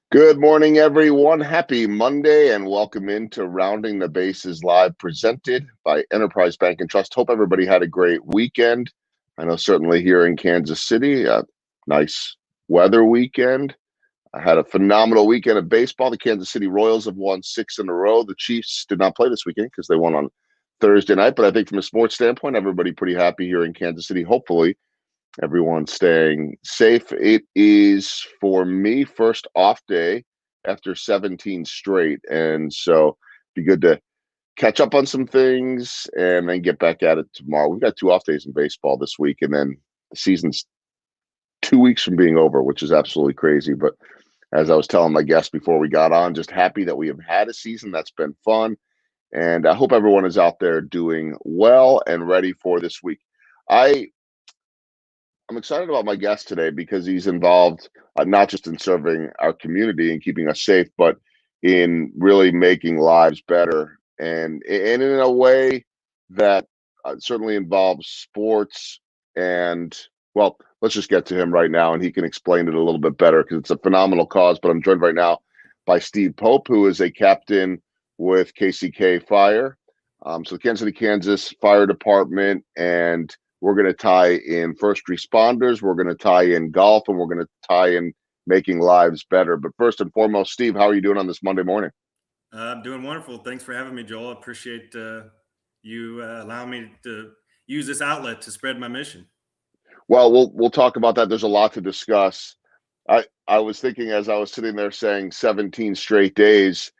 Good morning, everyone. Happy Monday, and welcome into Rounding the Bases Live, presented by Enterprise Bank and Trust. Hope everybody had a great weekend. I know certainly here in Kansas City, a nice weather weekend. I had a phenomenal weekend of baseball. The Kansas City Royals have won 6 in a row. The Chiefs did not play this weekend because they won on Thursday night. But I think from a sports standpoint, everybody pretty happy here in Kansas City. Hopefully, everyone's staying safe. It is, for me, first off day after 17 straight. And so be good to catch up on some things and then get back at it tomorrow. We've got 2 off days in baseball this week, and then the season's 2 weeks from being over, which is absolutely crazy. But as I was telling my guests before we got on, just happy that we have had a season that's been fun. And I hope everyone is out there doing well and ready for this week. I I'm excited about my guest today because he's involved not just in serving our community and keeping us safe, but in really making lives better, and in a way that certainly involves sports. And well, let's just get to him right now, and he can explain it a little bit better because it's a phenomenal cause. But I'm joined right now by Steve Pope, who is a captain with KCK Fire, so the Kansas City, Kansas Fire Department, and we're going to tie in first responders, we're going to tie in golf, and we're going to tie in making lives better. But first and foremost, Steve, how are you doing on this Monday morning? I'm doing wonderful. Thanks for having me, Joel. I appreciate you allowing me to use this outlet to spread my mission. Well, we'll talk about that. There's a lot to discuss. I was thinking as I was sitting there saying 17 straight days,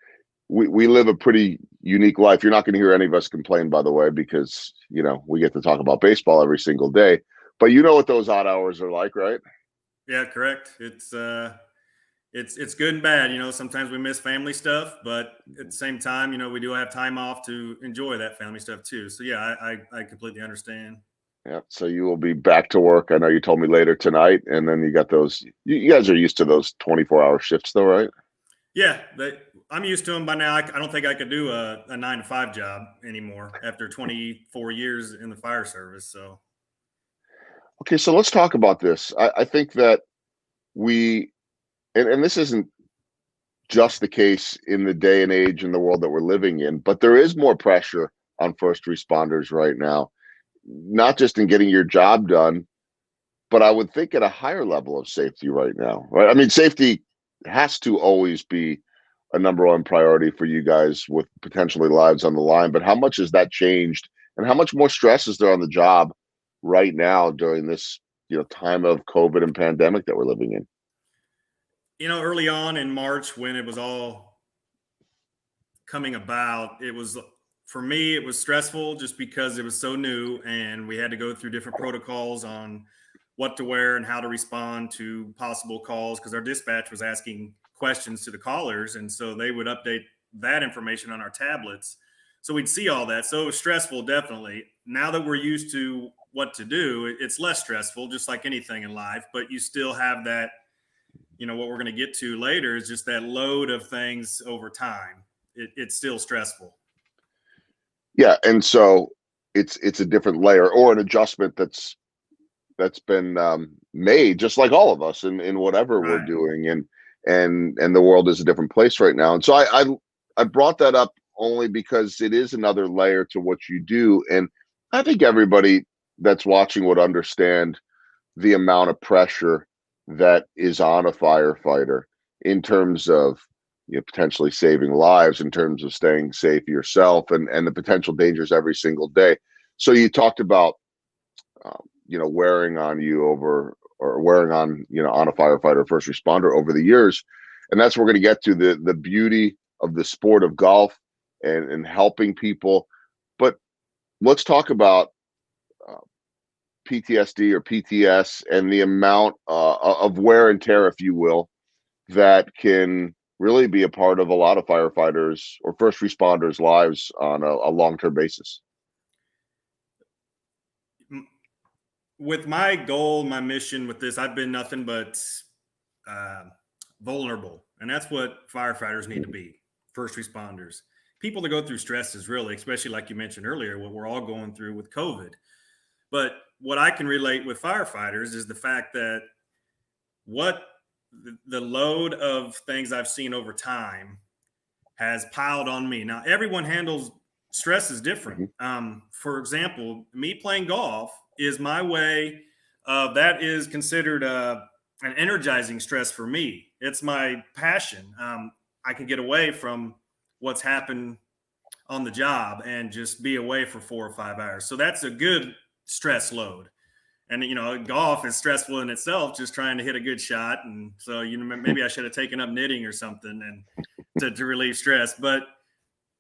we live a pretty unique life. You're not going to hear any of us complain, by the way, because we get to talk about baseball every single day. But you know what those odd hours are like, right? Yeah, correct. It's good and bad. Sometimes we miss family stuff, but at the same time, we do have time off to enjoy that family stuff too. So yeah, I completely understand. Yeah. So you will be back to work. I know you told me later tonight, and then you got those. You guys are used to those 24-hour shifts, though, right? Yeah, I'm used to them by now. I don't think I could do a 9 to 5 job anymore after 24 years in the fire service. So Okay, so let's talk about this. I think that we, and this isn't just the case in the day and age in the world that we're living in, but there is more pressure on first responders right now, not just in getting your job done, but I would think at a higher level of safety right now, right? I mean, safety has to always be a number one priority for you guys with potentially lives on the line. But how much has that changed, and how much more stress is there on the job right now during this, time of COVID and pandemic that we're living in? early on in March when it was all coming about, it was for me, it was stressful just because it was so new and we had to go through different protocols on what to wear and how to respond to possible calls because our dispatch was asking questions to the callers. And so they would update that information on our tablets. So we'd see all that. So it was stressful, definitely. Now that we're used to what to do, it's less stressful, just like anything in life, but you still have that. What we're going to get to later is just that load of things over time. It's still stressful. Yeah, and so it's a different layer or an adjustment that's been made, just like all of us in whatever we're Right. doing, and the world is a different place right now. And so I brought that up only because it is another layer to what you do, and I think everybody that's watching would understand the amount of pressure that is on a firefighter in terms of potentially saving lives, in terms of staying safe yourself, and the potential dangers every single day. So you talked about wearing on you over, or wearing on, on a firefighter or first responder over the years. And that's where we're going to get to the beauty of the sport of golf and helping people. But let's talk about uh, PTSD or PTS and the amount of wear and tear, if you will, that can really be a part of a lot of firefighters or first responders' lives on a long-term basis. With my goal, my mission with this, I've been nothing but uh, vulnerable. And that's what firefighters need to be, first responders. People that go through stresses, really, especially like you mentioned earlier, what we're all going through with COVID. But what I can relate with firefighters is the fact that what the load of things I've seen over time has piled on me. Now, everyone handles stress is different. For example, me playing golf is my way of that is considered an energizing stress for me. It's my passion. I can get away from what's happened on the job and just be away for 4 or 5 hours. So that's a good stress load. And golf is stressful in itself, just trying to hit a good shot. And so maybe I should have taken up knitting or something and to relieve stress. But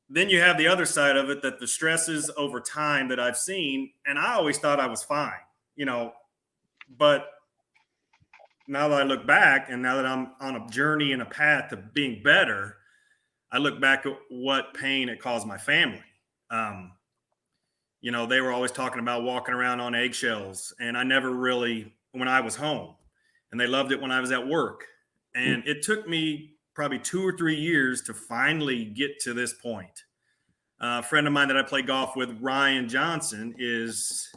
then you have the other side of it, that the stresses over time that I've seen, and I always thought I was fine, but now that I look back, and now that I'm on a journey and a path to being better, I look back at what pain it caused my family. They were always talking about walking around on eggshells, and I never really, when I was home, and they loved it when I was at work. And it took me probably 2 or 3 years to finally get to this point. A friend of mine that I play golf with, Ryan Johnson, is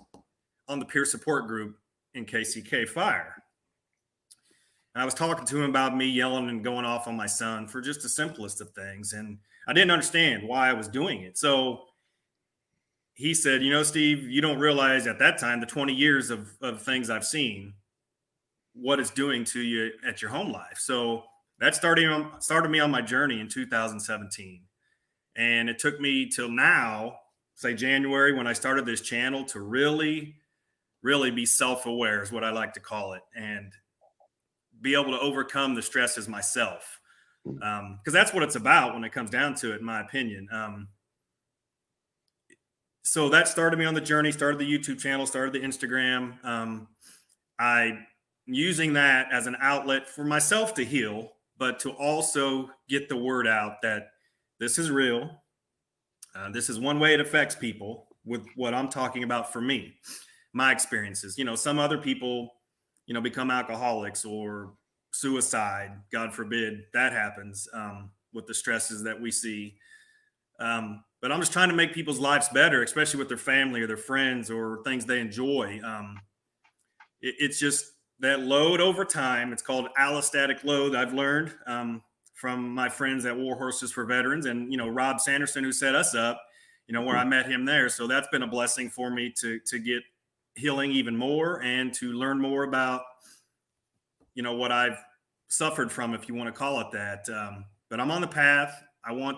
on the peer support group in KCK Fire. And I was talking to him about me yelling and going off on my son for just the simplest of things. And I didn't understand why I was doing it. So he said, Steve, you don't realize at that time, the 20 years of things I've seen, what it's doing to you at your home life. So that started me on my journey in 2017. And it took me till now, say January, when I started this channel, to really, really be self-aware is what I like to call it, and be able to overcome the stresses myself. Because that's what it's about when it comes down to it, in my opinion. So that started me on the journey, started the YouTube channel, started the Instagram. I using that as an outlet for myself to heal, but to also get the word out that this is real. This is one way it affects people with what I'm talking about for me, my experiences. Some other people, become alcoholics or suicide, God forbid that happens with the stresses that we see. But I'm just trying to make people's lives better, especially with their family or their friends or things they enjoy. It's just that load over time. It's called allostatic load. I've learned from my friends at War Horses for Veterans, and Rob Sanderson, who set us up, where I met him there. So that's been a blessing for me to get healing even more and to learn more about what I've suffered from, if you want to call it that. But I'm on the path. I want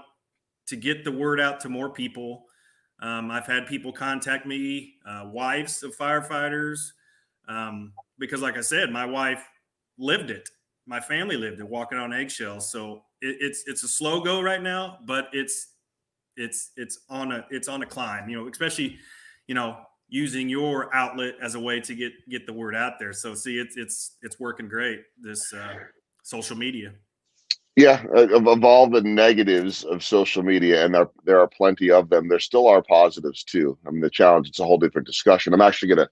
to get the word out to more people. I've had people contact me, wives of firefighters, because like I said, my wife lived it. My family lived it, walking on eggshells. So it's a slow go right now, but it's on a climb, especially, using your outlet as a way to get the word out there. So see, it's working great, this social media. Yeah, of all the negatives of social media, and there are plenty of them, there still are positives too. I mean, the challenge, it's a whole different discussion. I'm actually going to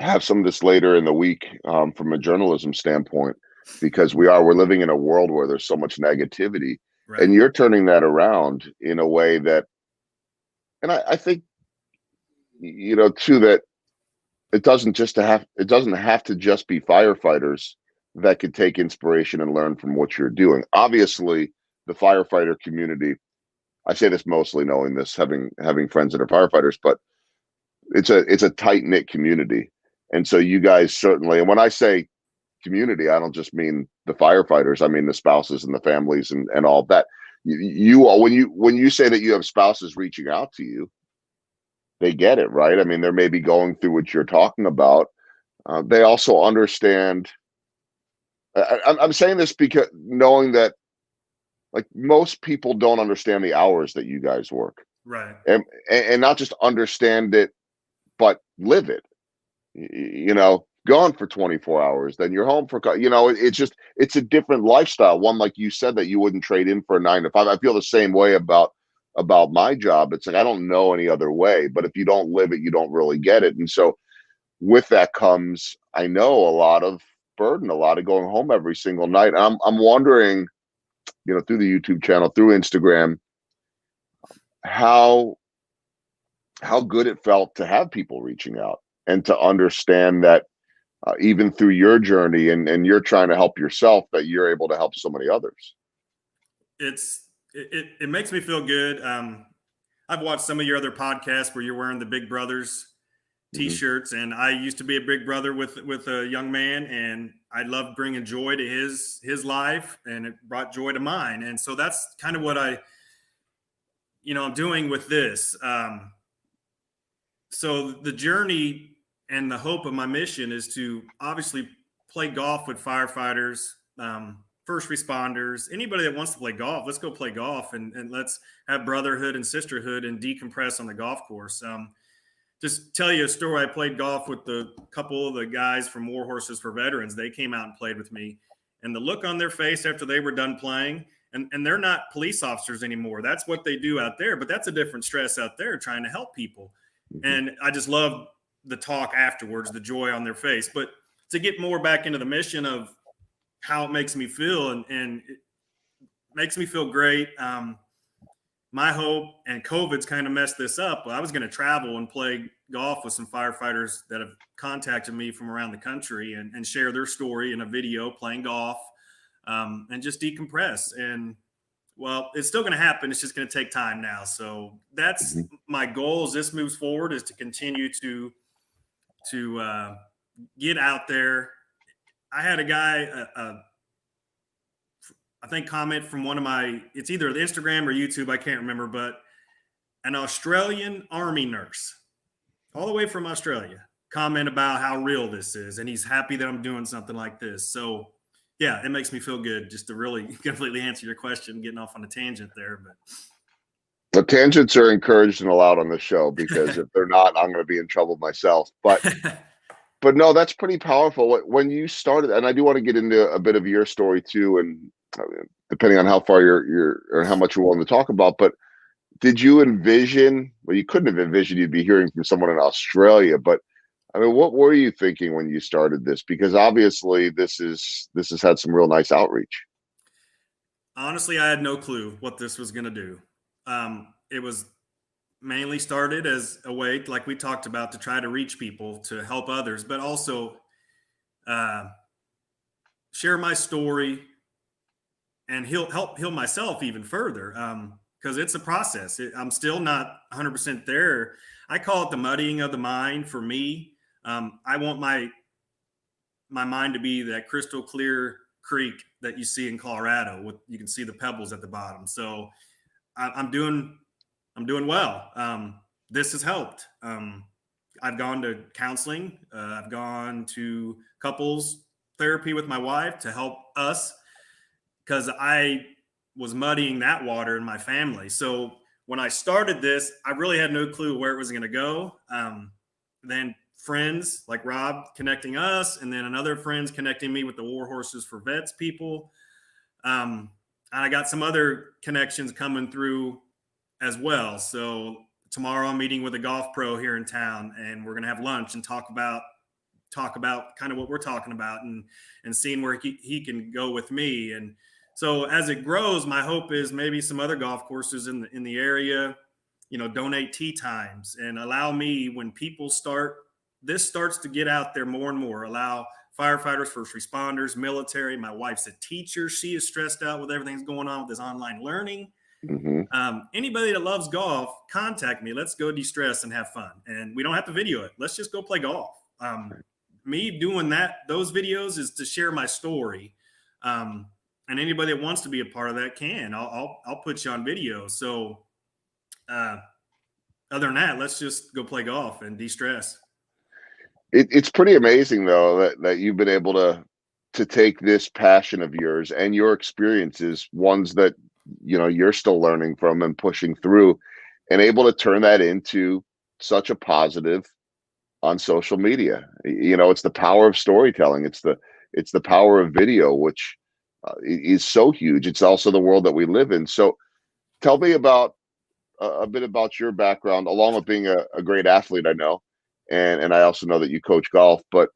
have some of this later in the week from a journalism standpoint, because we're living in a world where there's so much negativity, Right. And you're turning that around in a way that, and I think, too, that it doesn't have to just be firefighters that could take inspiration and learn from what you're doing. Obviously, the firefighter community, I say this mostly knowing this, having friends that are firefighters, but it's a tight-knit community. And so you guys certainly, and when I say community, I don't just mean the firefighters, I mean the spouses and the families and all of that. You all, when you say that you have spouses reaching out to you, they get it, right? I mean, they're maybe going through what you're talking about. They also understand. I'm saying this because knowing that, like, most people don't understand the hours that you guys work, Right. and not just understand it, but live it. Gone for 24 hours, then you're home for, it's a different lifestyle. One, like you said, that you wouldn't trade in for a 9 to 5. I feel the same way about my job. It's like, I don't know any other way, but if you don't live it, you don't really get it. And so with that comes, I know, a lot of burden, a lot of going home every single night. I'm wondering, through the YouTube channel, through Instagram, how good it felt to have people reaching out and to understand that even through your journey, and you're trying to help yourself, that you're able to help so many others. It makes me feel good. I've watched some of your other podcasts where you're wearing the Big Brothers T-shirts, and I used to be a big brother with a young man, and I loved bringing joy to his life, and it brought joy to mine. And so that's kind of what I'm doing with this. So the journey and the hope of my mission is to obviously play golf with firefighters, first responders, anybody that wants to play golf. Let's go play golf, and let's have brotherhood and sisterhood and decompress on the golf course. Just tell you a story. I played golf with a couple of the guys from War Horses for Veterans. They came out and played with me, and the look on their face after they were done playing, and they're not police officers anymore. That's what they do out there, but that's a different stress out there trying to help people. And I just love the talk afterwards, the joy on their face. But to get more back into the mission of how it makes me feel, and it makes me feel great. My hope, and COVID's kind of messed this up, but I was going to travel and play golf with some firefighters that have contacted me from around the country and share their story in a video playing golf, and just decompress. And well, it's still going to happen. It's just going to take time now. So that's my goal as this moves forward, is to continue to get out there. I had a guy, I think, comment from one of my, it's either Instagram or YouTube, I can't remember, but an Australian army nurse, all the way from Australia, comment about how real this is. And he's happy that I'm doing something like this. So yeah, it makes me feel good just to really completely answer your question, getting off on a tangent there. But the tangents are encouraged and allowed on the show, because if they're not, I'm going to be in trouble myself. But no, that's pretty powerful. When you started, and I do want to get into a bit of your story too, and depending on how far you're or how much you're willing to talk about, but did you envision, well, you couldn't have envisioned you'd be hearing from someone in Australia, but I mean, what were you thinking when you started this? Because obviously this has had some real nice outreach. Honestly, I had no clue what this was going to do. It was mainly started as a way, like we talked about, to try to reach people, to help others, but also share my story and heal myself even further, because it's a process. I'm still not 100% there. I call it the muddying of the mind for me. I want my mind to be that crystal clear creek that you see in Colorado. You can see the pebbles at the bottom. So I'm doing well. This has helped. I've gone to counseling. I've gone to couples therapy with my wife to help us, because I was muddying that water in my family. So when I started this, I really had no clue where it was going to go. Then friends like Rob connecting us, and then another friends connecting me with the War Horses for Vets people. And I got some other connections coming through as well. So tomorrow I'm meeting with a golf pro here in town, and we're going to have lunch and talk about kind of what we're talking about, and seeing where he can go with me. And so as it grows, my hope is maybe some other golf courses in the area, donate tee times and allow me, when people starts to get out there more and more, allow firefighters, first responders, military. My wife's a teacher. She is stressed out with everything that's going on with this online learning. Anybody that loves golf, contact me. Let's go de-stress and have fun. And we don't have to video it. Let's just go play golf. Me doing those videos is to share my story. And anybody that wants to be a part of that can. I'll put you on video. So other than that, let's just go play golf and de-stress. It's pretty amazing, though, that you've been able to take this passion of yours and your experiences, ones that you're still learning from and pushing through, and able to turn that into such a positive on social media. It's the power of storytelling. It's the power of video, which is so huge. It's also the world that we live in. So tell me about a bit about your background, along with being a great athlete, I know. And I also know that you coach golf, but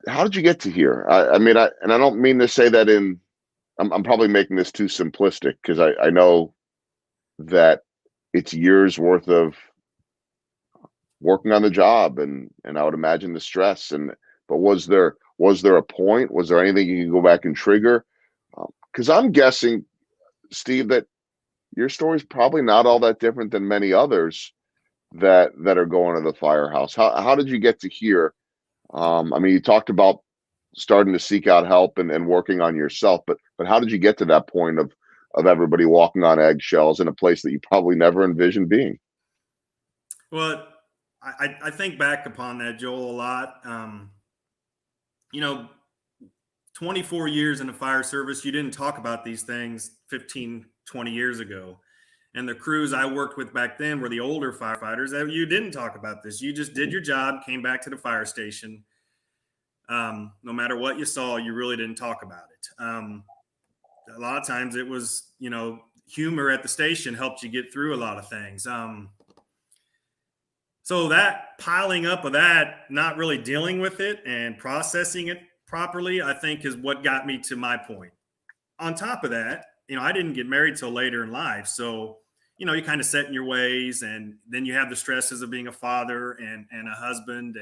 how did you get to here? I mean, I don't mean to say that I'm probably making this too simplistic, because I know that it's years worth of working on the job, and I would imagine the stress. But was there a point? Was there anything you can go back and trigger? Because I'm guessing, Steve, that your story's probably not all that different than many others that are going to the firehouse. How did you get to here? I mean, you talked about starting to seek out help and working on yourself, but how did you get to that point of everybody walking on eggshells in a place that you probably never envisioned being? Well, I think back upon that, Joel, a lot. 24 years in the fire service, you didn't talk about these things 15, 20 years ago. And the crews I worked with back then were the older firefighters. You didn't talk about this. You just did your job, came back to the fire station. No matter what you saw, you really didn't talk about it. A lot of times it was, humor at the station helped you get through a lot of things. So that piling up of that, not really dealing with it and processing it properly, I think is what got me to my point. On top of that, I didn't get married till later in life. So, you kind of set in your ways, and then you have the stresses of being a father and a husband.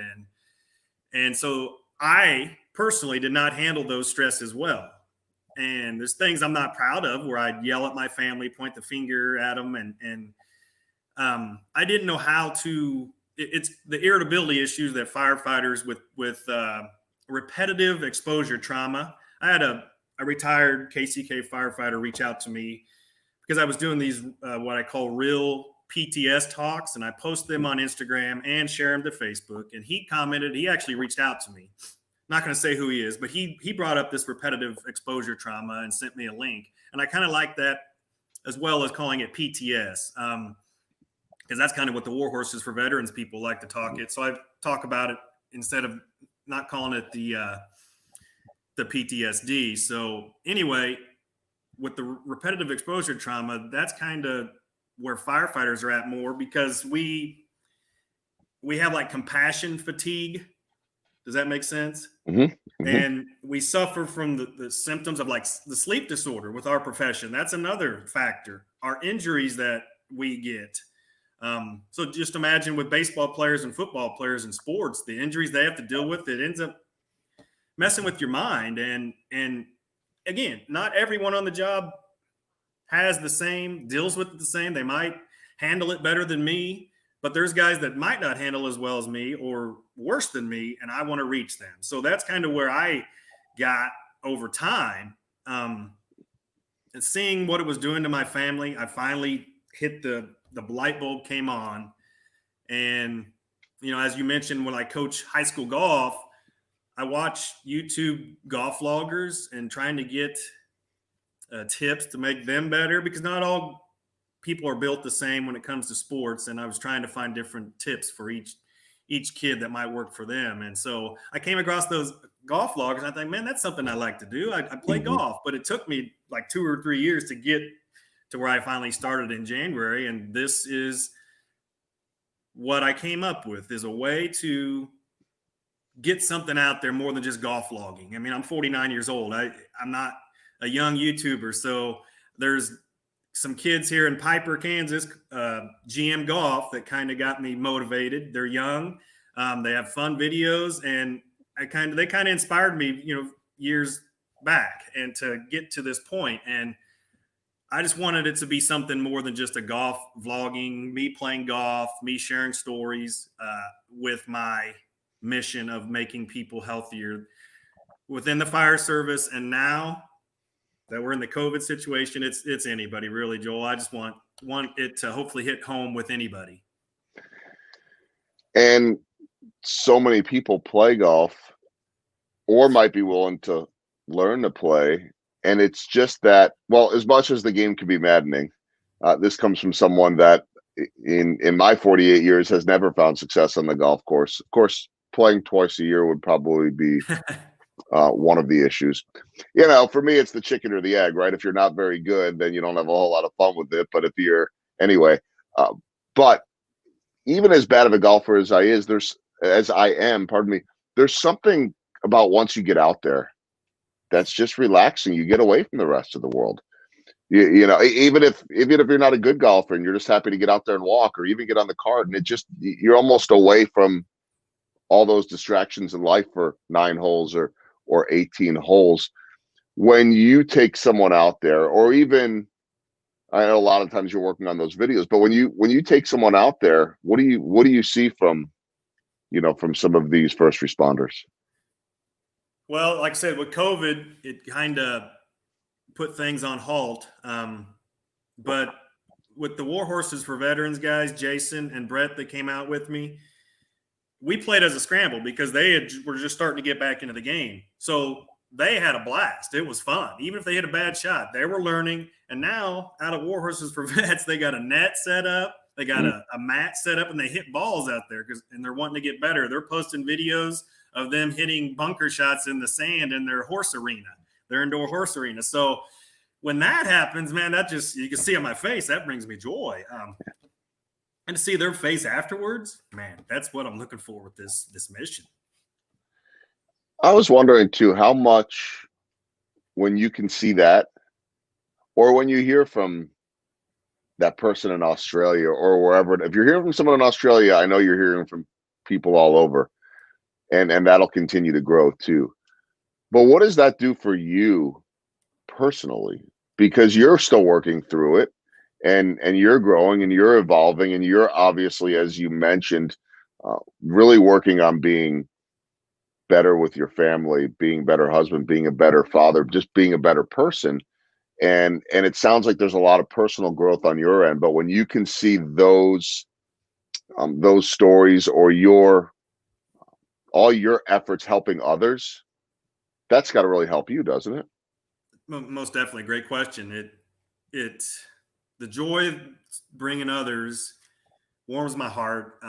And so I personally did not handle those stresses well. And there's things I'm not proud of where I'd yell at my family, point the finger at them. And I didn't know how to, it's the irritability issues that firefighters with repetitive exposure trauma. I had a retired KCK firefighter reach out to me because I was doing these, what I call real PTS talks, and I post them on Instagram and share them to Facebook. And he commented, he actually reached out to me. Not going to say who he is, but he brought up this repetitive exposure trauma and sent me a link. And I kind of like that, as well as calling it PTS, because that's kind of what the war horses for veterans people like to talk it. So I talk about it instead of not calling it the PTSD. So anyway, with the repetitive exposure trauma, that's kind of where firefighters are at more, because we have like compassion fatigue. Does that make sense? Mm-hmm. Mm-hmm. And we suffer from the symptoms of like the sleep disorder with our profession. That's another factor. Our injuries that we get. So just imagine with baseball players and football players in sports, the injuries they have to deal with, it ends up messing with your mind. And again, not everyone on the job deals with it the same. They might handle it better than me, but there's guys that might not handle as well as me or worse than me, and I want to reach them. So that's kind of where I got over time. And seeing what it was doing to my family, I finally hit the light bulb came on. And, as you mentioned, when I coach high school golf, I watch YouTube golf vloggers and trying to get tips to make them better, because not all people are built the same when it comes to sports. And I was trying to find different tips for each kid that might work for them. And so I came across those golf vloggers, and I think, man, that's something I like to do. I play golf, but it took me like 2 or 3 years to get to where I finally started in January. And this is what I came up with, is a way to get something out there more than just golf vlogging. I mean, I'm 49 years old. I'm not a young YouTuber. So there's some kids here in Piper, Kansas, GM Golf, that kind of got me motivated. They're young. They have fun videos, and they kind of inspired me, years back, and to get to this point. And I just wanted it to be something more than just a golf vlogging, me playing golf, me sharing stories, with my mission of making people healthier within the fire service. And now that we're in the COVID situation, it's anybody really, Joel. I just want it to hopefully hit home with anybody. And so many people play golf or might be willing to learn to play. And it's just that, well, as much as the game can be maddening, this comes from someone that in my 48 years has never found success on the golf course. Of course, playing twice a year would probably be one of the issues. For me, it's the chicken or the egg, right? If you're not very good, then you don't have a whole lot of fun with it. But if you're anyway, but even as bad of a golfer as I am, there's something about once you get out there that's just relaxing. You get away from the rest of the world. You know, even if you're not a good golfer and you're just happy to get out there and walk or even get on the cart, and it just you're almost away from all those distractions in life for 9 holes or 18 holes. When you take someone out there, or even I know a lot of times you're working on those videos, but when you take someone out there, what do you see from from some of these first responders? Well, like I said, with COVID, it kind of put things on halt. But with the War Horses for Veterans guys, Jason and Brett, that came out with me, we played as a scramble because were just starting to get back into the game. So they had a blast. It was fun. Even if they hit a bad shot, they were learning. And now out of War Horses for Vets, they got a net set up. They got a mat set up, and they hit balls out there and they're wanting to get better. They're posting videos of them hitting bunker shots in the sand in their horse arena, their indoor horse arena. So when that happens, man, you can see on my face, that brings me joy. And to see their face afterwards, man, that's what I'm looking for with this mission. I was wondering too, how much when you can see that, or when you hear from that person in Australia or wherever, if you're hearing from someone in Australia, I know you're hearing from people all over, and that'll continue to grow too. But what does that do for you personally? Because you're still working through it, and you're growing and you're evolving, and you're obviously, as you mentioned, really working on being better with your family, being a better husband, being a better father, just being a better person. And it sounds like there's a lot of personal growth on your end. But when you can see those stories, or all your efforts helping others, that's got to really help you, doesn't it? Most definitely. Great question. The joy of bringing others warms my heart.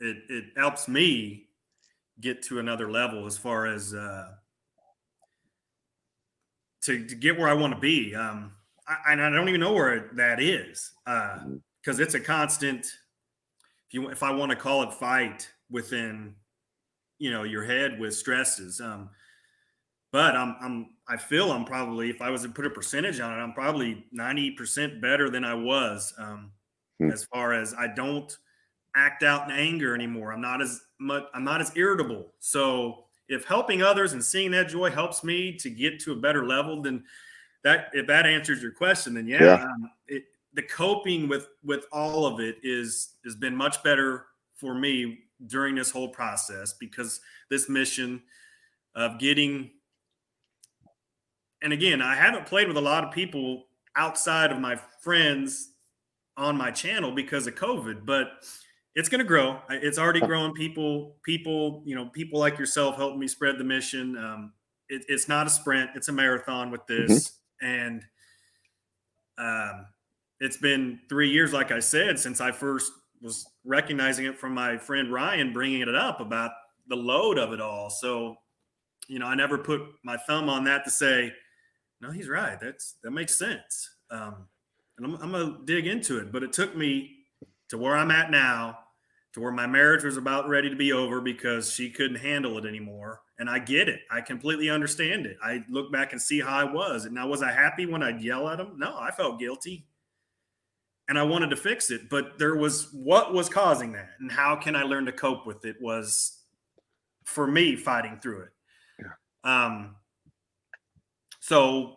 It helps me get to another level as far as to get where I want to be. I don't even know where that is, because it's a constant. If I want to call it, fight within your head with stresses. But I feel I'm probably, if I was to put a percentage on it, I'm probably 90% better than I was. As far as I don't act out in anger anymore. I'm not as irritable. So if helping others and seeing that joy helps me to get to a better level, then if that answers your question, then the coping with all of it has been much better for me during this whole process, because this mission of getting, and again, I haven't played with a lot of people outside of my friends on my channel because of COVID, but it's going to grow. It's already growing. People like yourself helping me spread the mission. It's not a sprint; it's a marathon with this. And it's been 3 years, like I said, since I first was recognizing it from my friend Ryan, bringing it up about the load of it all. So, I never put my thumb on that to say, no, he's right. That makes sense. And I'm going to dig into it. But it took me to where I'm at now, to where my marriage was about ready to be over because she couldn't handle it anymore. And I get it. I completely understand it. I look back and see how I was. And now, was I happy when I'd yell at him? No, I felt guilty. And I wanted to fix it. But what was causing that? And how can I learn to cope with it was, for me, fighting through it. Yeah. So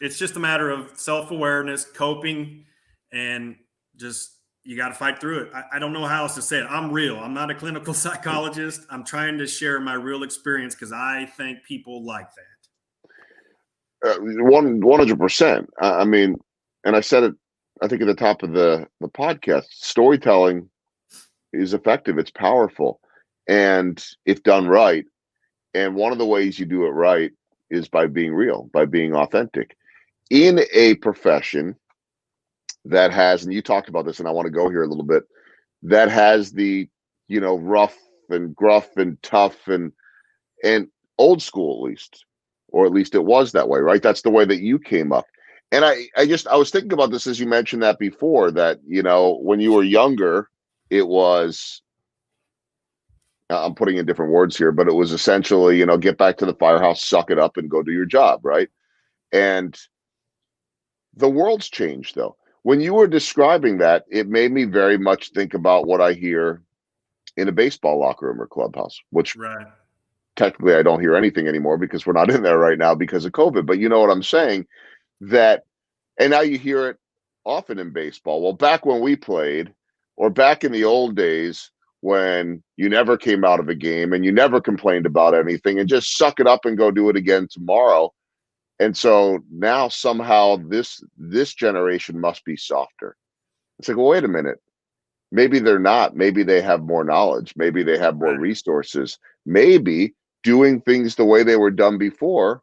it's just a matter of self-awareness, coping, and just, you got to fight through it. I don't know how else to say it. I'm real. I'm not a clinical psychologist. I'm trying to share my real experience because I think people like that. 100%. I mean, and I said it, I think at the top of the podcast, storytelling is effective. It's powerful. And if done right, and one of the ways you do it right is by being real, by being authentic. In a profession that has, and you talked about this, and I want to go here a little bit, that has the, rough and gruff and tough and old school, at least, or at least it was that way, right? That's the way that you came up. And I was thinking about this as you mentioned that before, that, when you were younger, it was, I'm putting in different words here, but it was essentially, get back to the firehouse, suck it up and go do your job. Right. And The world's changed, though. When you were describing that, it made me very much think about what I hear in a baseball locker room or clubhouse, which Right. technically I don't hear anything anymore because we're not in there right now because of COVID. But you know what I'm saying? That, and now you hear it often in baseball. Well, back when we played, or back in the old days when you never came out of a game and you never complained about anything and just suck it up and go do it again tomorrow. And so now somehow this generation must be softer. It's like, well, wait a minute. Maybe they're not. Maybe they have more knowledge. Maybe they have more Right. resources. Maybe doing things the way they were done before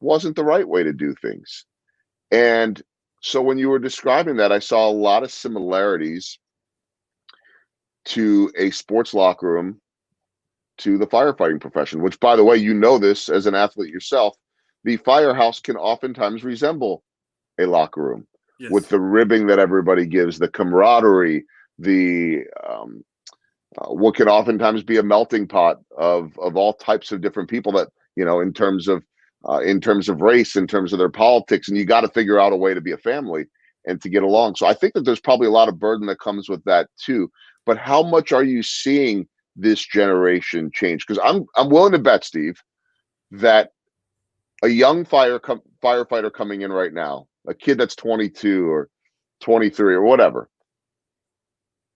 wasn't the right way to do things. And so when you were describing that, I saw a lot of similarities to a sports locker room to the firefighting profession, which, by the way, you know this as an athlete yourself. The firehouse can oftentimes resemble a locker room with Yes. the ribbing that everybody gives, the camaraderie, the what can oftentimes be a melting pot of all types of different people that, you know, in terms of race, in terms of their politics, and you got to figure out a way to be a family and to get along. So I think that there's probably a lot of burden that comes with that too. But how much are you seeing this generation change? Because I'm willing to bet, Steve, that a young firefighter coming in right now, a kid that's 22 or 23 or whatever,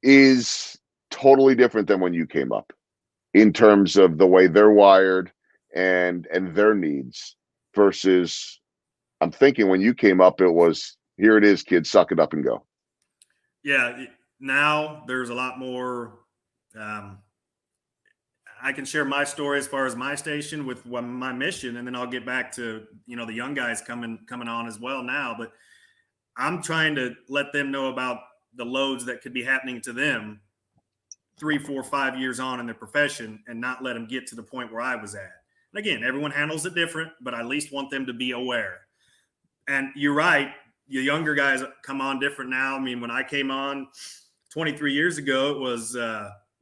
is totally different than when you came up in terms of the way they're wired and their needs versus I'm thinking when you came up it was here it is, kids, suck it up and go. Yeah. Now there's a lot more. Um, I can share my story as far as my station with my mission, and then I'll get back to, you know, the young guys coming on as well now. But I'm trying to let them know about the loads that could be happening to them 3, 4, 5 years on in their profession, and not let them get to the point where I was at. And again, everyone handles it different, but I at least want them to be aware. And you're right, the younger guys come on different now. I mean, when I came on 23 years ago, it was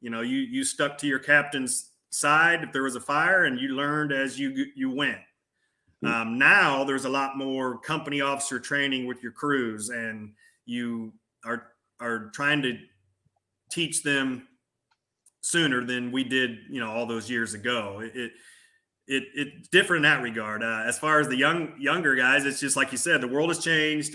you know, you stuck to your captain's side if there was a fire, and you learned as you went. Now there's a lot more company officer training with your crews, and you are trying to teach them sooner than we did, you know, all those years ago. It's different in that regard. As far as the younger guys, it's just like you said, the world has changed.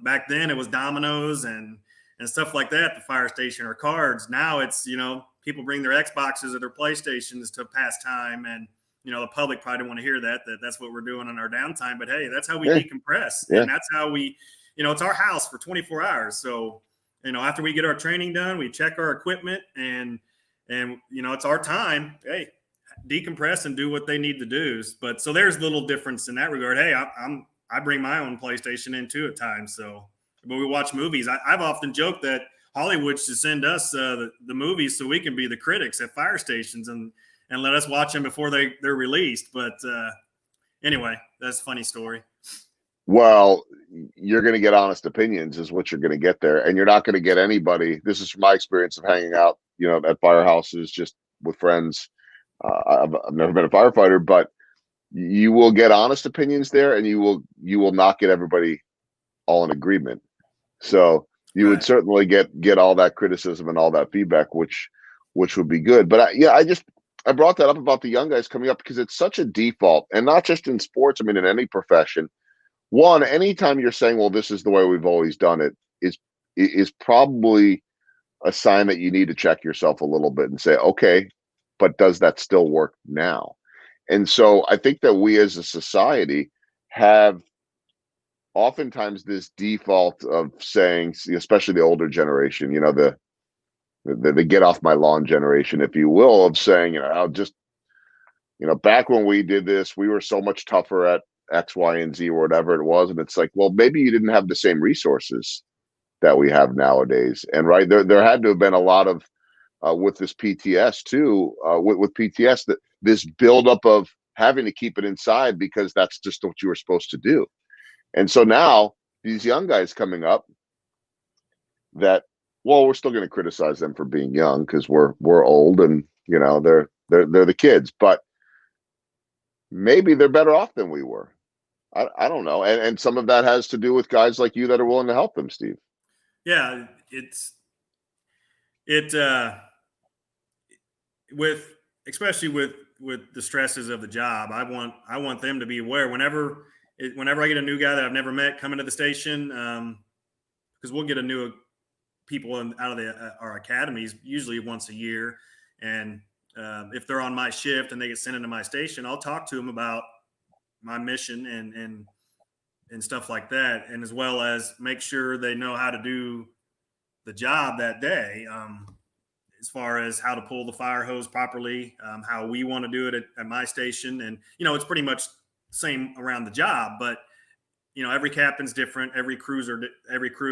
Back then, it was dominoes and stuff like that, the fire station, or cards. Now it's, you know, people bring their Xboxes or their PlayStations to pass time, and you know, the public probably don't want to hear that's what we're doing in our downtime. But hey, that's how we decompress, Yeah. and that's how we, you know, it's our house for 24 hours. So, you know, after we get our training done, we check our equipment, and you know, it's our time. Hey, decompress and do what they need to do. But so there's a little difference in that regard. Hey, I bring my own PlayStation in too at times. So when we watch movies, I've often joked that Hollywood should send us the movies so we can be the critics at fire stations and let us watch them before they're released. But anyway, that's a funny story. Well, you're going to get honest opinions is what you're going to get there, and you're not going to get anybody. This is from my experience of hanging out, you know, at firehouses just with friends. I've never been a firefighter, but you will get honest opinions there, and you will not get everybody all in agreement. So you would certainly get all that criticism and all that feedback, which would be good. But I brought that up about the young guys coming up because it's such a default, and not just in sports. I mean, in any profession. One, anytime you're saying, "Well, this is the way we've always done it," is probably a sign that you need to check yourself a little bit and say, "Okay, but does that still work now?" And so I think that we as a society have oftentimes this default of saying, especially the older generation, you know, the get off my lawn generation, if you will, of saying, you know, I'll just, you know, back when we did this, we were so much tougher at X, Y, and Z or whatever it was. And it's like, well, maybe you didn't have the same resources that we have nowadays. And right there had to have been a lot of with this PTS too, with PTS, that this buildup of having to keep it inside because that's just what you were supposed to do. And so now these young guys coming up that, well, we're still going to criticize them for being young because we're old and, you know, they're the kids, but maybe they're better off than we were. I don't know. And some of that has to do with guys like you that are willing to help them, Steve. Yeah, it with especially with the stresses of the job. I want them to be aware whenever I get a new guy that I've never met coming to the station, because we'll get a new people out of our academies usually once a year, and if they're on my shift and they get sent into my station, I'll talk to them about my mission and stuff like that, and as well as make sure they know how to do the job that day, as far as how to pull the fire hose properly, how we want to do it at my station. And, it's pretty much the same around the job, but, every captain's different. Every crew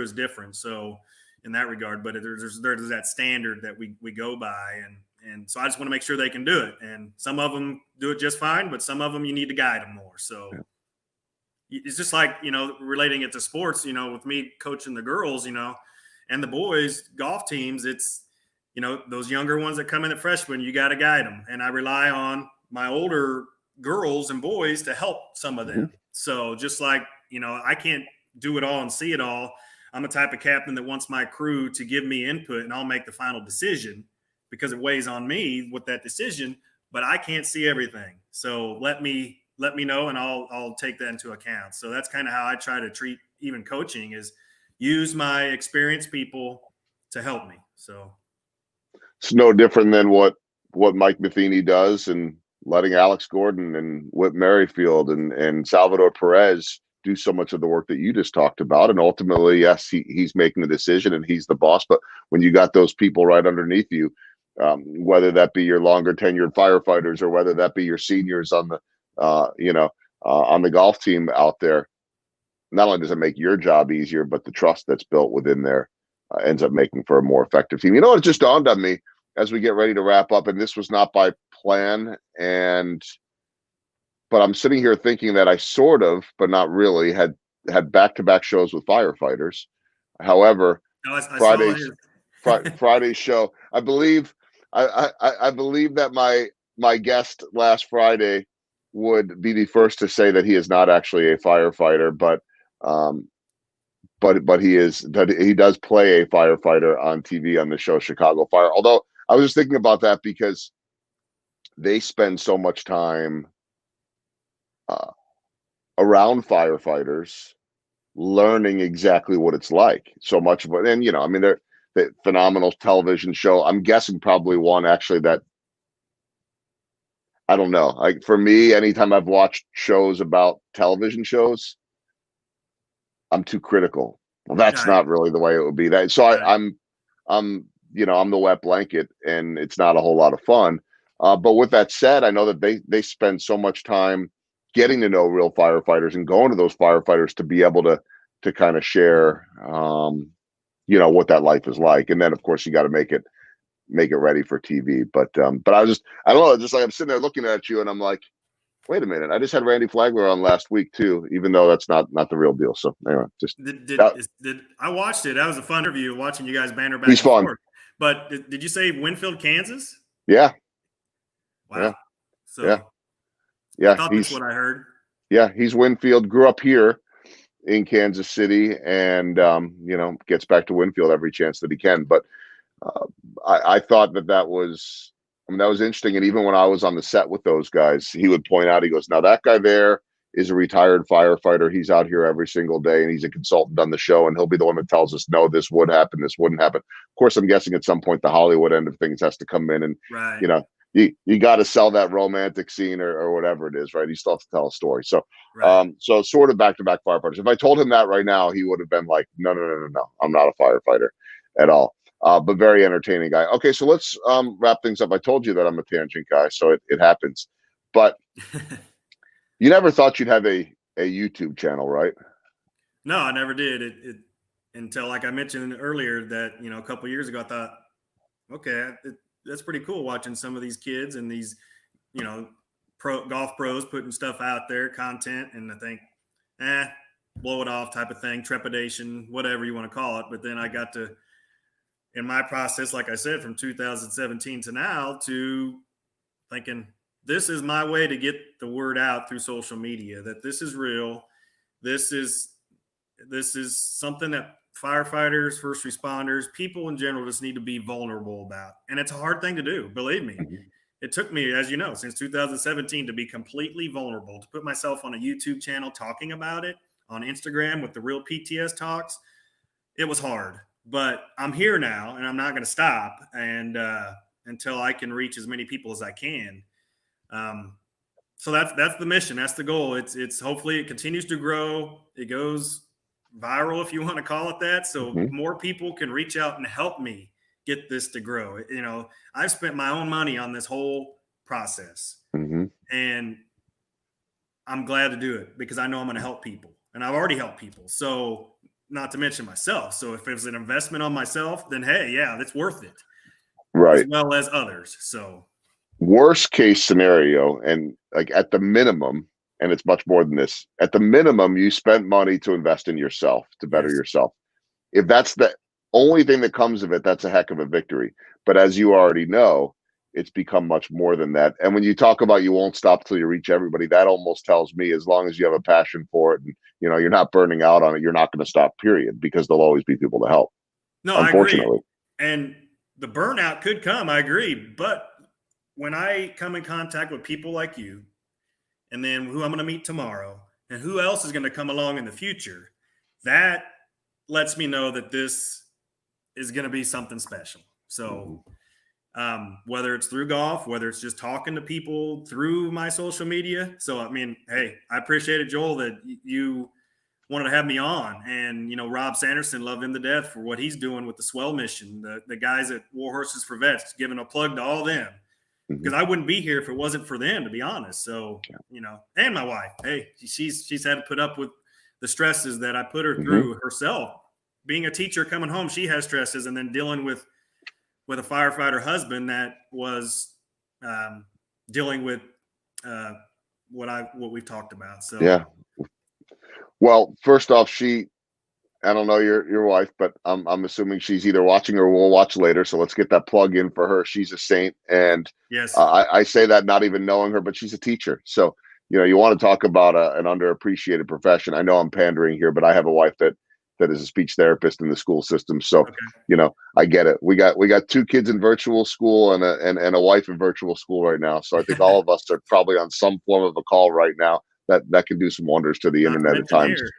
is different. So in that regard, but there's that standard that we go by. And so I just want to make sure they can do it. And some of them do it just fine, but some of them you need to guide them more. So it's just like, relating it to sports, with me coaching the girls, and the boys golf teams, it's, those younger ones that come in at freshman, you got to guide them. And I rely on my older girls and boys to help some of them. Mm-hmm. So just like, I can't do it all and see it all. I'm the type of captain that wants my crew to give me input, and I'll make the final decision because it weighs on me with that decision, but I can't see everything. So let me know, and I'll take that into account. So that's kind of how I try to treat even coaching, is use my experienced people to help me. So it's no different than what Mike Matheny does, and letting Alex Gordon and Whit Merrifield and Salvador Perez do so much of the work that you just talked about. And ultimately, yes, he's making the decision and he's the boss. But when you got those people right underneath you, whether that be your longer tenured firefighters or whether that be your seniors on the, on the golf team out there, not only does it make your job easier, but the trust that's built within there ends up making for a more effective team. It just dawned on me as we get ready to wrap up, and this was not by plan, but I'm sitting here thinking that I sort of, but not really, had back-to-back shows with firefighters. However, Friday's show, I believe that my guest last Friday would be the first to say that he is not actually a firefighter, but he does play a firefighter on TV on the show Chicago Fire. Although I was just thinking about that because they spend so much time around firefighters, learning exactly what it's like. So much of it, and they're the phenomenal television show. I'm guessing probably one actually that, I don't know. Like for me, anytime I've watched shows about television shows, I'm too critical. Well, that's not really the way it would be. That so I'm I'm the wet blanket, and it's not a whole lot of fun. But with that said, I know that they spend so much time getting to know real firefighters and going to those firefighters to be able to kind of share, what that life is like. And then of course you got to make it ready for TV. But I don't know, just like I'm sitting there looking at you and I'm like, wait a minute, I just had Randy Flagler on last week too, even though that's not the real deal. So anyway, just did I watched it. That was a fun interview watching you guys banter back and fun. Forth. But did you say Winfield, Kansas? Yeah. Wow. Yeah. So yeah, I thought that's what I heard. Yeah, he's Winfield, grew up here in Kansas City, and gets back to Winfield every chance that he can. But I thought that was interesting. And even when I was on the set with those guys, he would point out, he goes, now that guy there is a retired firefighter. He's out here every single day, and he's a consultant on the show, and he'll be the one that tells us, no, this would happen, this wouldn't happen. Of course, I'm guessing at some point the Hollywood end of things has to come in, and right. You got to sell that romantic scene or whatever it is, right? You still have to tell a story. So, right. So sort of back-to-back firefighters. If I told him that right now, he would have been like, no, I'm not a firefighter at all. But very entertaining guy. Okay, so let's wrap things up. I told you that I'm a tangent guy, so it happens. But you never thought you'd have a YouTube channel, right? No, I never did. It until, like I mentioned earlier, that a couple of years ago, I thought, okay, that's pretty cool watching some of these kids and these, golf pros putting stuff out there, content, and I think, blow it off type of thing, trepidation, whatever you want to call it. But then I got to, in my process, like I said, from 2017 to now, to thinking this is my way to get the word out through social media that this is real. This is something that firefighters, first responders, people in general just need to be vulnerable about. And it's a hard thing to do, believe me. Mhm. It took me, as you know, since 2017 to be completely vulnerable, to put myself on a YouTube channel talking about it, on Instagram with the real PTS talks. It was hard, but I'm here now and I'm not going to stop and until I can reach as many people as I can. So that's the mission. That's the goal. It's hopefully it continues to grow. It goes viral, if you want to call it that. So Mhm. more people can reach out and help me get this to grow. You know, I've spent my own money on this whole process, Mhm. and I'm glad to do it because I know I'm going to help people, and I've already helped people. So not to mention myself. So if it's an investment on myself, then hey, yeah, that's worth it, as Right. well as others. So Worst case scenario, and like at the minimum, and it's much more than this, at the minimum, you spent money to invest in yourself, to better yes, yourself. If that's the only thing that comes of it, that's a heck of a victory. But as you already know, it's become much more than that. And when you talk about you won't stop till you reach everybody, that almost tells me as long as you have a passion for it and you're not burning out on it, you're not going to stop, period, because there'll always be people to help, no, I agree. unfortunately. And the burnout could come. I agree. But when I come in contact with people like you, and then who I'm going to meet tomorrow, and who else is going to come along in the future, that lets me know that this is going to be something special. So, Mhm. whether it's through golf, whether it's just talking to people through my social media. So, I mean, hey, I appreciate it, Joel, that you wanted to have me on. And, Rob Sanderson, love him to death for what he's doing with the Swell mission, the guys at War Horses for Vets, giving a plug to all them. Mhm. Because I wouldn't be here if it wasn't for them, to be honest. So, and my wife, hey, she's had to put up with the stresses that I put her Mhm. through herself. Being a teacher, coming home, she has stresses, and then dealing with a firefighter husband that was dealing with uh, what we've talked about. So, Yeah. Well, first off, I don't know your wife, but I'm assuming she's either watching or will watch later. So let's get that plug in for her. She's a saint, and yes, I say that not even knowing her, but she's a teacher. So you want to talk about an underappreciated profession. I know I'm pandering here, but I have a wife that is a speech therapist in the school system. So okay, I get it. We got two kids in virtual school and a wife in virtual school right now. So I think all of us are probably on some form of a call right now that can do some wonders to the not to internet at mention times. here.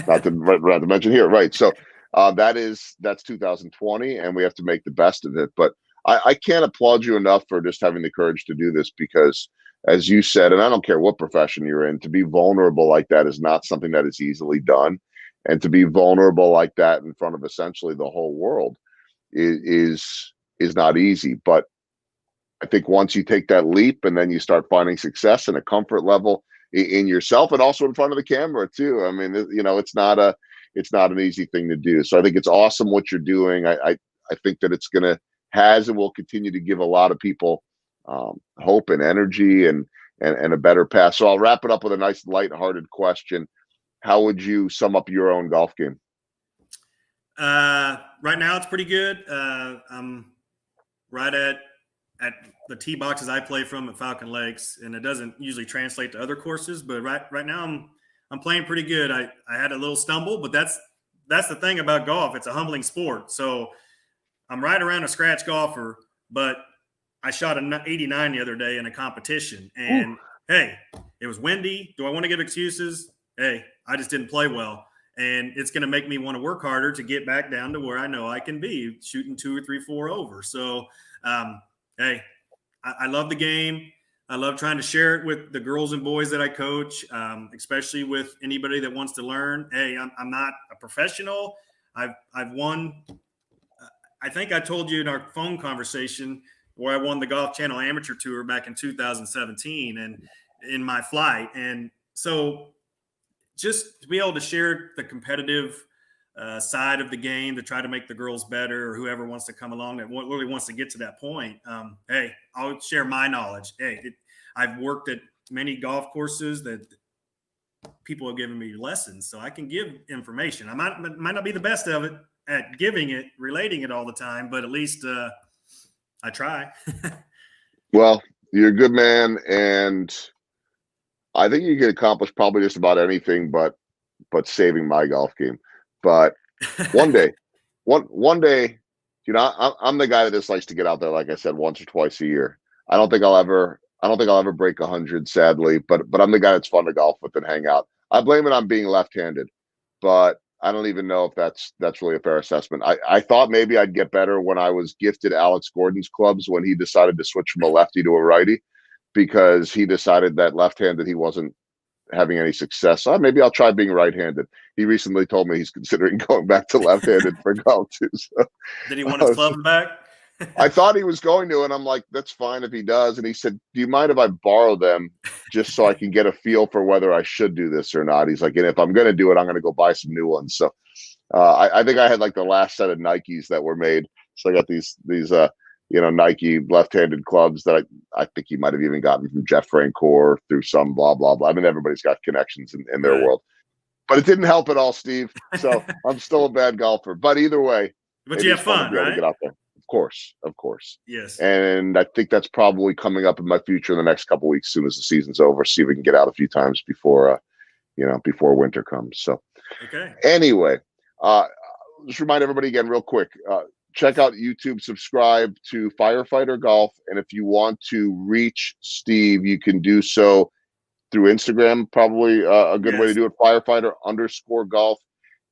Not to mention here, right? So that's 2020, and we have to make the best of it. But I can't applaud you enough for just having the courage to do this because, as you said, and I don't care what profession you're in, to be vulnerable like that is not something that is easily done, and to be vulnerable like that in front of essentially the whole world is not easy. But I think once you take that leap and then you start finding success and a comfort level in yourself and also in front of the camera too. I mean, it's not an easy thing to do. So I think it's awesome what you're doing. I think that it's gonna has and will continue to give a lot of people hope and energy and a better path. So I'll wrap it up with a nice lighthearted question. How would you sum up your own golf game? Right now, it's pretty good. I'm right at the tee boxes I play from at Falcon Lakes, and it doesn't usually translate to other courses. But right now, I'm playing pretty good. I had a little stumble, but that's the thing about golf. It's a humbling sport. So I'm right around a scratch golfer, but I shot an 89 the other day in a competition, Ooh, and hey, it was windy. Do I want to give excuses? Hey, I just didn't play well. And it's going to make me want to work harder to get back down to where I know I can be, shooting 2 or 3, 4 over. So, um, hey, I love the game. I love trying to share it with the girls and boys that I coach, especially with anybody that wants to learn. Hey, I'm not a professional. I've won. I think I told you in our phone conversation where I won the Golf Channel Amateur Tour back in 2017 and in my flight. And so just to be able to share the competitive side of the game to try to make the girls better or whoever wants to come along that really wants to get to that point. Hey, I'll share my knowledge. Hey, I've worked at many golf courses that people have given me lessons, so I can give information. I might not be the best of it at giving it, relating it all the time, but at least I try. well, You're a good man, and I think you can accomplish probably just about anything, but saving my golf game. But one day, one day, I'm the guy that just likes to get out there, like I said, once or twice a year. I don't think I'll ever break 100, sadly. But I'm the guy that's fun to golf with and hang out. I blame it on being left-handed, but I don't even know if that's really a fair assessment. I thought maybe I'd get better when I was gifted Alex Gordon's clubs when he decided to switch from a lefty to a righty because he decided that left-handed he wasn't having any success. So maybe I'll try being right-handed. He recently told me he's considering going back to left-handed for golf too. So, Did he want his so clubs back? I thought he was going to, and I'm like, that's fine if he does. And he said, "Do you mind if I borrow them just so I can get a feel for whether I should do this or not?" He's like, "And if I'm going to do it, I'm going to go buy some new ones." So I think I had like the last set of Nikes that were made. So I got these Nike left-handed clubs that I think he might have even gotten from Jeff Francoeur through some blah blah blah. I mean, everybody's got connections in their Right. world, but it didn't help at all, Steve. So I'm still a bad golfer. But either way, But it you is have fun to fun, be able to right? get out there. Of course. Yes. And I think that's probably coming up in my future in the next couple of weeks, as soon as the season's over. See if we can get out a few times before winter comes. So Okay. anyway, just remind everybody again, real quick. Check out YouTube, subscribe to Firefighter Golf, and if you want to reach Steve, you can do so through Instagram. Probably a good way to Yes. do it. Firefighter_golf,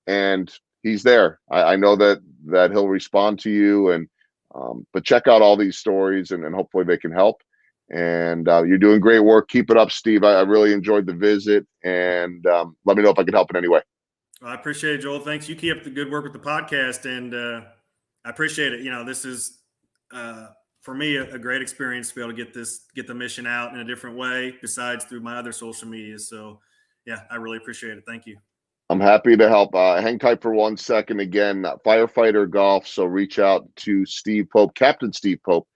and he's there. I know that he'll respond to you, and but check out all these stories, and hopefully they can help. And you're doing great work. Keep it up, Steve. I really enjoyed the visit, and let me know if I can help in any way. Well, I appreciate it, Joel. Thanks. You keep up the good work with the podcast, and I appreciate it. This is for me a great experience to be able to get the mission out in a different way, besides through my other social media. So, yeah, I really appreciate it. Thank you. I'm happy to help. Hang tight for 1 second. Again, Firefighter Golf. So reach out to Steve Pope, Captain Steve Pope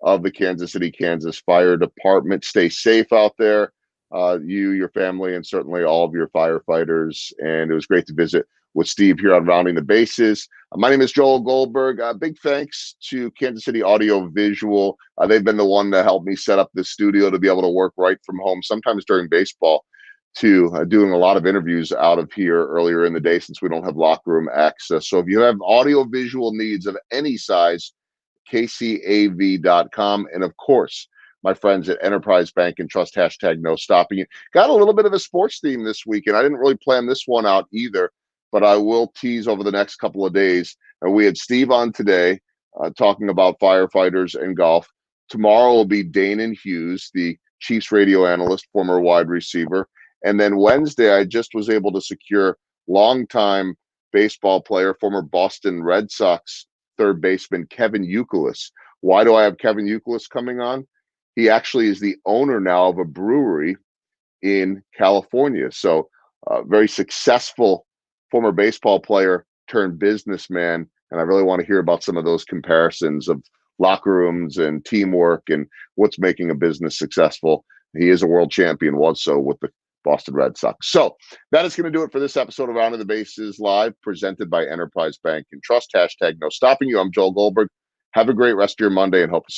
of the Kansas City, Kansas Fire Department. Stay safe out there, you, your family, and certainly all of your firefighters. And it was great to visit with Steve here on Rounding the Bases. My name is Joel Goldberg. Big thanks to Kansas City Audio Visual. They've been the one to help me set up this studio to be able to work right from home, sometimes during baseball, to doing a lot of interviews out of here earlier in the day since we don't have locker room access. So if you have audio visual needs of any size, kcav.com. And of course, my friends at Enterprise Bank and Trust, #no stopping you. Got a little bit of a sports theme this weekend. I didn't really plan this one out either, but I will tease over the next couple of days. We had Steve on today talking about firefighters and golf. Tomorrow will be Danon Hughes, the Chiefs radio analyst, former wide receiver. And then Wednesday, I just was able to secure longtime baseball player, former Boston Red Sox third baseman Kevin Youkilis. Why do I have Kevin Youkilis coming on? He actually is the owner now of a brewery in California. So very successful former baseball player turned businessman. And I really want to hear about some of those comparisons of locker rooms and teamwork and what's making a business successful. He is a world champion, was so with the Boston Red Sox. So that is going to do it for this episode of Rounding the Bases Live, presented by Enterprise Bank and Trust. #no stopping you. I'm Joel Goldberg. Have a great rest of your Monday and hope to see you.